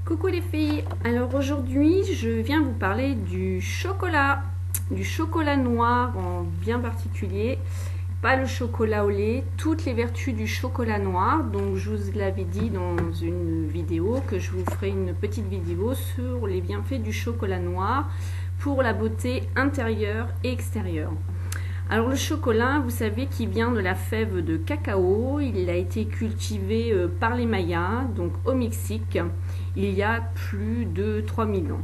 Coucou les filles, alors aujourd'hui je viens vous parler du chocolat noir en bien particulier, pas le chocolat au lait, toutes les vertus du chocolat noir. Donc je vous l'avais dit dans une vidéo que je vous ferai une petite vidéo sur les bienfaits du chocolat noir pour la beauté intérieure et extérieure. Alors le chocolat, vous savez qu'il vient de la fève de cacao, il a été cultivé par les Mayas, donc au Mexique, il y a plus de 3000 ans.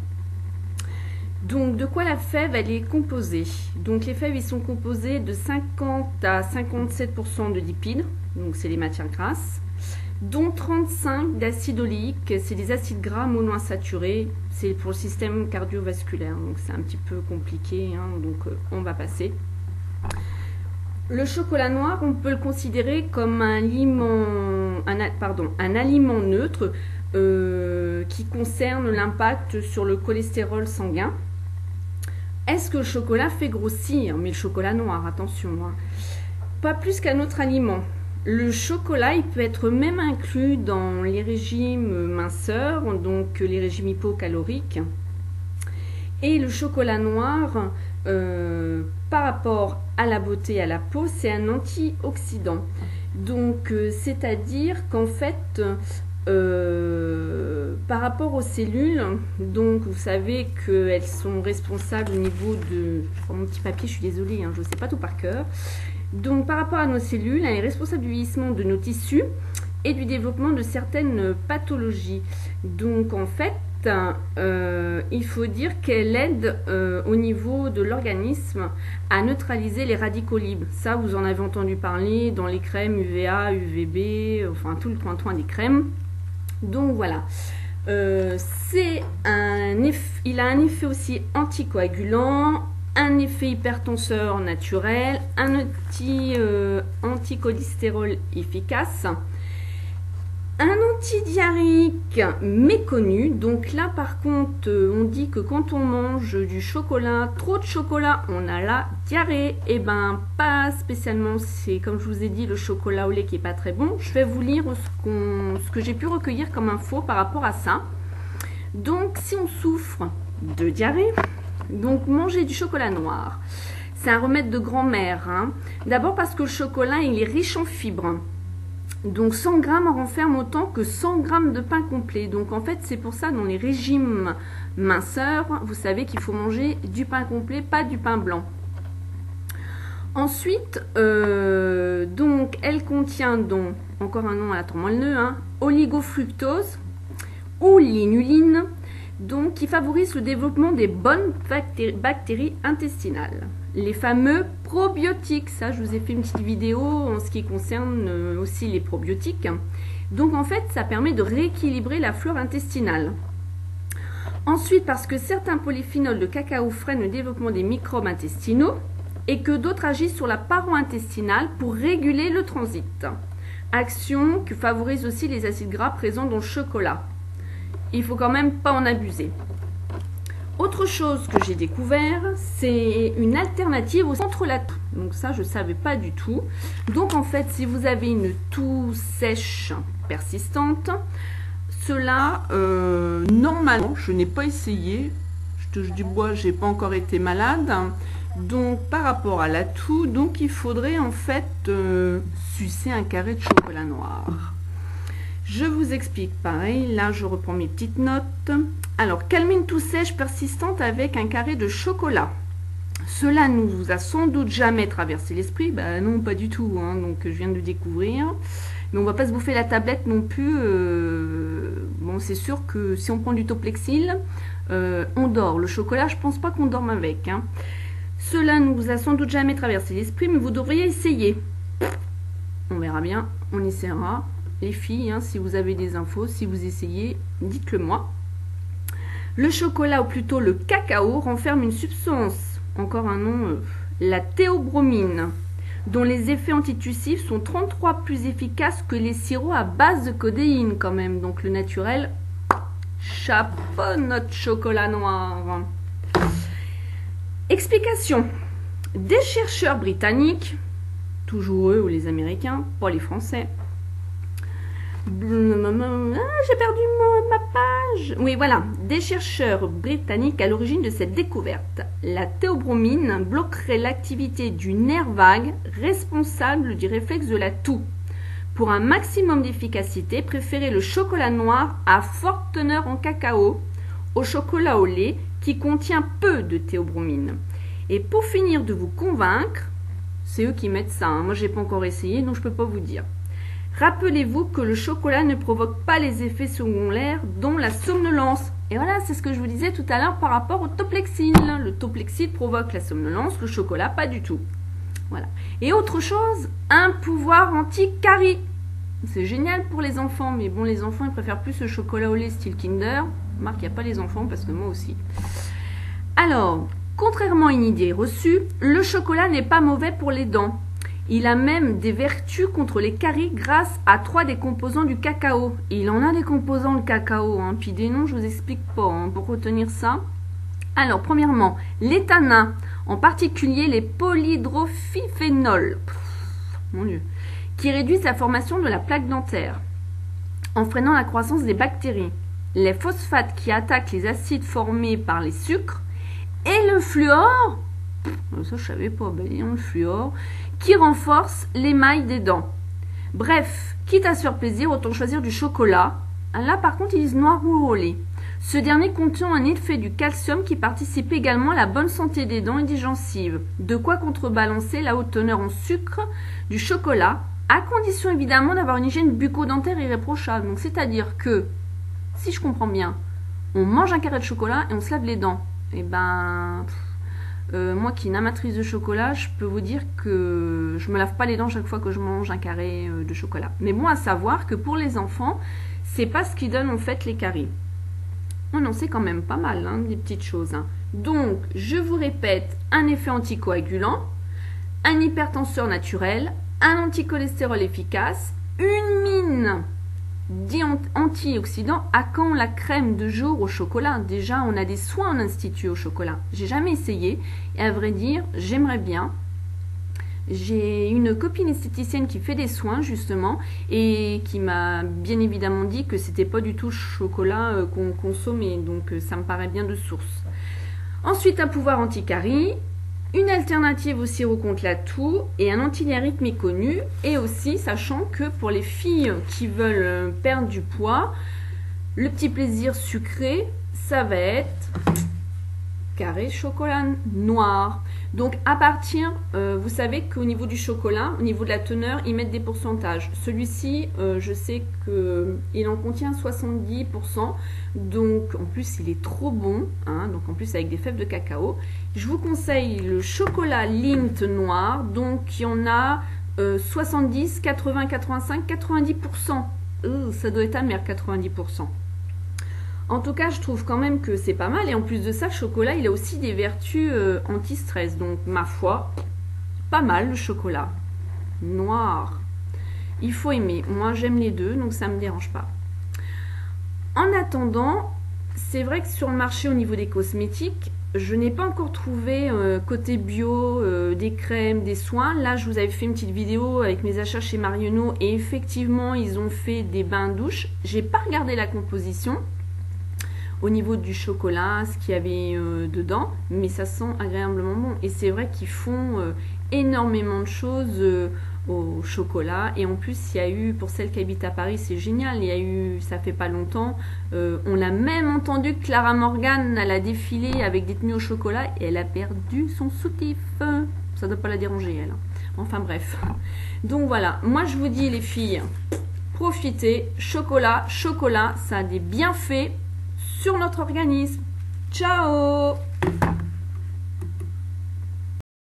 Donc de quoi la fève elle est composée? Donc les fèves ils sont composées de 50 à 57% de lipides, donc c'est les matières grasses, dont 35 d'acide oléique, c'est des acides gras monoinsaturés, c'est pour le système cardiovasculaire, donc c'est un petit peu compliqué, hein, donc on va passer. Le chocolat noir, on peut le considérer comme un aliment neutre qui concerne l'impact sur le cholestérol sanguin. Est-ce que le chocolat fait grossir? Mais le chocolat noir, attention, hein. Pas plus qu'un autre aliment. Le chocolat, il peut être même inclus dans les régimes minceurs, donc les régimes hypocaloriques. Et le chocolat noir, par rapport à la beauté et à la peau, c'est un antioxydant. Donc, c'est-à-dire qu'en fait, par rapport aux cellules, donc vous savez qu'elles sont responsables au niveau de... Oh, mon petit papier, je suis désolée, hein, je ne sais pas tout par cœur. Donc, par rapport à nos cellules, elle est responsable du vieillissement de nos tissus et du développement de certaines pathologies. Donc, en fait, il faut dire qu'elle aide au niveau de l'organisme à neutraliser les radicaux libres. Ça, vous en avez entendu parler dans les crèmes UVA, UVB, enfin tout le coin des crèmes. Donc voilà, il a un effet aussi anticoagulant, un effet hypertenseur naturel, un anticholestérol efficace, un antidiarrhéique méconnu. Donc là par contre on dit que quand on mange du chocolat, trop de chocolat, on a la diarrhée. Et ben pas spécialement, c'est comme je vous ai dit le chocolat au lait qui est pas très bon. Je vais vous lire ce que j'ai pu recueillir comme info par rapport à ça. Donc si on souffre de diarrhée, donc manger du chocolat noir, c'est un remède de grand-mère, hein. D'abord parce que le chocolat il est riche en fibres. Donc 100 grammes en renferme autant que 100 grammes de pain complet. Donc en fait c'est pour ça dans les régimes minceurs, vous savez qu'il faut manger du pain complet, pas du pain blanc. Ensuite, donc elle contient donc, encore un nom à la tourmente, hein, oligofructose ou l'inuline, donc qui favorise le développement des bonnes bactéries intestinales. Les fameux probiotiques, ça je vous ai fait une petite vidéo en ce qui concerne aussi les probiotiques. Donc en fait ça permet de rééquilibrer la flore intestinale. Ensuite parce que certains polyphénols de cacao freinent le développement des microbes intestinaux et que d'autres agissent sur la paroi intestinale pour réguler le transit. Action qui favorise aussi les acides gras présents dans le chocolat. Il faut quand même pas en abuser. Autre chose que j'ai découvert, c'est une alternative au contre la toux. Donc ça, je ne savais pas du tout. Donc en fait, si vous avez une toux sèche persistante, cela, normalement, je n'ai pas essayé. Je touche du bois, j'ai pas encore été malade. Donc par rapport à la toux, donc il faudrait en fait sucer un carré de chocolat noir. Je vous explique pareil, là je reprends mes petites notes. Alors, calmer une toux sèche persistante avec un carré de chocolat. Cela ne vous a sans doute jamais traversé l'esprit. Ben non, pas du tout, hein, donc je viens de le découvrir. Mais on va pas se bouffer la tablette non plus. Bon, c'est sûr que si on prend du Toplexil, on dort. Le chocolat, je pense pas qu'on dorme avec, hein. Cela ne vous a sans doute jamais traversé l'esprit, mais vous devriez essayer. On verra bien, on essaiera. Les filles, hein, si vous avez des infos, si vous essayez, dites-le moi. Le chocolat, ou plutôt le cacao, renferme une substance, encore un nom, la théobromine, dont les effets antitussifs sont 33 plus efficaces que les sirops à base de codéine quand même. Donc le naturel, chapeau notre chocolat noir. Explication. Des chercheurs britanniques, toujours eux ou les Américains, pas les Français, J'ai perdu ma page. Oui, voilà, des chercheurs britanniques à l'origine de cette découverte. La théobromine bloquerait l'activité du nerf vague responsable du réflexe de la toux. Pour un maximum d'efficacité, préférez le chocolat noir à forte teneur en cacao au chocolat au lait qui contient peu de théobromine. Et pour finir de vous convaincre, c'est eux qui mettent ça, hein. Moi j'ai pas encore essayé donc je peux pas vous dire. Rappelez-vous que le chocolat ne provoque pas les effets secondaires dont la somnolence. Et voilà, c'est ce que je vous disais tout à l'heure par rapport au Toplexil. Le Toplexil provoque la somnolence, le chocolat pas du tout. Voilà. Et autre chose, un pouvoir anti-carie. C'est génial pour les enfants, mais bon, les enfants ils préfèrent plus le chocolat au lait style Kinder. Marc, il n'y a pas les enfants parce que moi aussi. Alors, contrairement à une idée reçue, le chocolat n'est pas mauvais pour les dents. Il a même des vertus contre les caries grâce à 3 des composants du cacao. Et il en a des composants le cacao, hein. Puis des noms, je vous explique pas, hein, pour retenir ça. Alors, premièrement, l'éthanat, en particulier les polydrophiphénols, mon Dieu, qui réduisent la formation de la plaque dentaire, en freinant la croissance des bactéries. Les phosphates qui attaquent les acides formés par les sucres. Et le fluor, ça je savais pas, ben disons le fluor, qui renforce l'émail des dents. Bref, quitte à se faire plaisir, autant choisir du chocolat. Là par contre, ils disent noir ou au lait. Ce dernier contient un effet du calcium qui participe également à la bonne santé des dents et des gencives. De quoi contrebalancer la haute teneur en sucre du chocolat, à condition évidemment d'avoir une hygiène bucco-dentaire irréprochable. Donc c'est-à-dire que, si je comprends bien, on mange un carré de chocolat et on se lave les dents. Et ben... moi qui suis une amatrice de chocolat, je peux vous dire que je me lave pas les dents chaque fois que je mange un carré de chocolat. Mais bon, à savoir que pour les enfants, c'est pas ce qui donne en fait les caries. On en sait quand même pas mal, hein, des petites choses. Hein. Donc, je vous répète, un effet anticoagulant, un hypertenseur naturel, un anticholestérol efficace, une mine antioxydant. À quand la crème de jour au chocolat? Déjà, on a des soins en institut au chocolat. J'ai jamais essayé et à vrai dire, j'aimerais bien. J'ai une copine esthéticienne qui fait des soins justement et qui m'a bien évidemment dit que c'était pas du tout chocolat qu'on consommait, donc ça me paraît bien de source. Ensuite, un pouvoir anti-carie, une alternative au sirop contre la toux et un antidiarrhéique méconnu. Et aussi, sachant que pour les filles qui veulent perdre du poids, le petit plaisir sucré, ça va être carré chocolat noir. Donc à partir, vous savez qu'au niveau du chocolat, au niveau de la teneur, ils mettent des pourcentages. Celui-ci, je sais qu'il en contient 70%. Donc en plus, il est trop bon. Hein, donc en plus, avec des fèves de cacao. Je vous conseille le chocolat Lindt noir. Donc il y en a 70, 80, 85, 90%. Ça doit être amer, 90%. En tout cas, je trouve quand même que c'est pas mal. Et en plus de ça, le chocolat, il a aussi des vertus anti-stress. Donc, ma foi, pas mal le chocolat. Noir. Il faut aimer. Moi, j'aime les deux, donc ça ne me dérange pas. En attendant, c'est vrai que sur le marché, au niveau des cosmétiques, je n'ai pas encore trouvé côté bio, des crèmes, des soins. Là, je vous avais fait une petite vidéo avec mes achats chez Marionneau. Et effectivement, ils ont fait des bains douches. J'ai pas regardé la composition au niveau du chocolat, ce qu'il y avait dedans, mais ça sent agréablement bon. Et c'est vrai qu'ils font énormément de choses au chocolat. Et en plus, il y a eu, pour celles qui habitent à Paris, c'est génial, il y a eu, ça fait pas longtemps, on a même entendu que Clara Morgan, elle a défilé avec des tenues au chocolat et elle a perdu son soutif. Ça ne doit pas la déranger, elle. Enfin bref. Donc voilà, moi je vous dis les filles, profitez, chocolat, ça a des bienfaits sur notre organisme. Ciao!